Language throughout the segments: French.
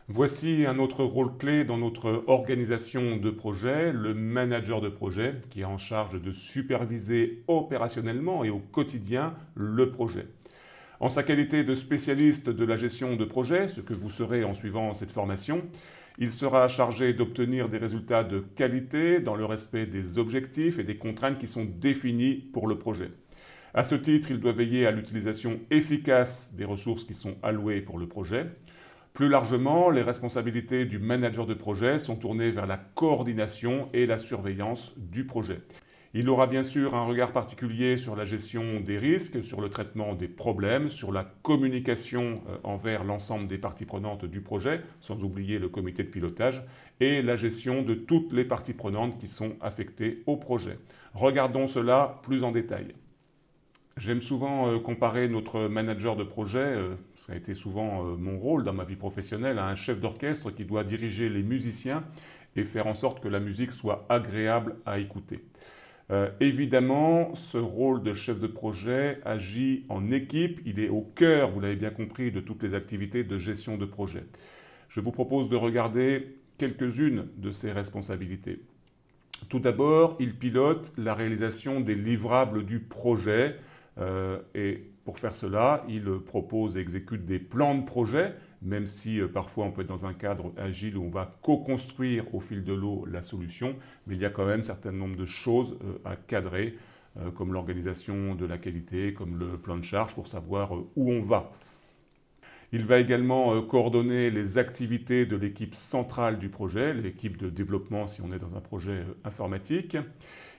Voici un autre rôle clé dans notre organisation de projet, le manager de projet, qui est en charge de superviser opérationnellement et au quotidien le projet. En sa qualité de spécialiste de la gestion de projet, ce que vous serez en suivant cette formation, il sera chargé d'obtenir des résultats de qualité dans le respect des objectifs et des contraintes qui sont définies pour le projet. À ce titre, il doit veiller à l'utilisation efficace des ressources qui sont allouées pour le projet. Plus largement, les responsabilités du manager de projet sont tournées vers la coordination et la surveillance du projet. Il aura bien sûr un regard particulier sur la gestion des risques, sur le traitement des problèmes, sur la communication envers l'ensemble des parties prenantes du projet, sans oublier le comité de pilotage, et la gestion de toutes les parties prenantes qui sont affectées au projet. Regardons cela plus en détail. J'aime souvent comparer notre manager de projet, ça a été souvent mon rôle dans ma vie professionnelle, à un chef d'orchestre qui doit diriger les musiciens et faire en sorte que la musique soit agréable à écouter. Évidemment, ce rôle de chef de projet agit en équipe, il est au cœur, vous l'avez bien compris, de toutes les activités de gestion de projet. Je vous propose de regarder quelques-unes de ses responsabilités. Tout d'abord, il pilote la réalisation des livrables du projet et pour faire cela, il propose et exécute des plans de projet, même si parfois on peut être dans un cadre agile où on va co-construire au fil de l'eau la solution, mais il y a quand même un certain nombre de choses à cadrer, comme l'organisation de la qualité, comme le plan de charge pour savoir où on va. Il va également coordonner les activités de l'équipe centrale du projet, l'équipe de développement si on est dans un projet informatique.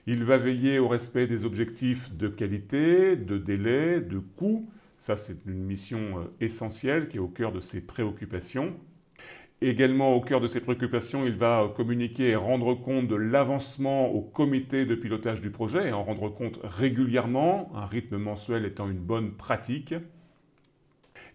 Il va veiller au respect des objectifs de qualité, de délai, de coût. Ça, c'est une mission essentielle qui est au cœur de ses préoccupations. Également au cœur de ses préoccupations, il va communiquer et rendre compte de l'avancement au comité de pilotage du projet et en rendre compte régulièrement, un rythme mensuel étant une bonne pratique.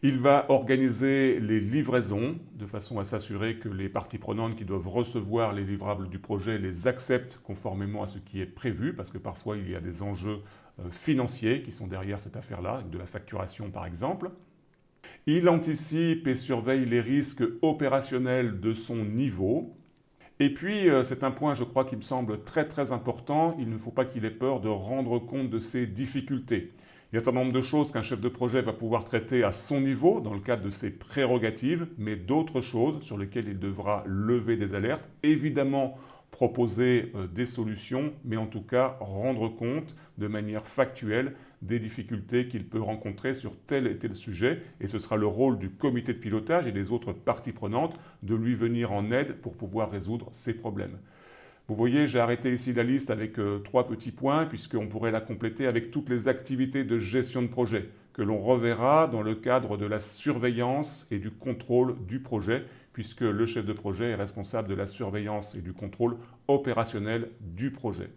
Il va organiser les livraisons de façon à s'assurer que les parties prenantes qui doivent recevoir les livrables du projet les acceptent conformément à ce qui est prévu, parce que parfois il y a des enjeux financiers qui sont derrière cette affaire-là, de la facturation par exemple. Il anticipe et surveille les risques opérationnels de son niveau. Et puis, c'est un point, je crois, qui me semble très très important, il ne faut pas qu'il ait peur de rendre compte de ses difficultés. Il y a un certain nombre de choses qu'un chef de projet va pouvoir traiter à son niveau, dans le cadre de ses prérogatives, mais d'autres choses sur lesquelles il devra lever des alertes, évidemment proposer des solutions, mais en tout cas rendre compte de manière factuelle des difficultés qu'il peut rencontrer sur tel et tel sujet, et ce sera le rôle du comité de pilotage et des autres parties prenantes de lui venir en aide pour pouvoir résoudre ces problèmes. Vous voyez, j'ai arrêté ici la liste avec 3 petits points, puisqu'on pourrait la compléter avec toutes les activités de gestion de projet, que l'on reverra dans le cadre de la surveillance et du contrôle du projet, puisque le chef de projet est responsable de la surveillance et du contrôle opérationnel du projet.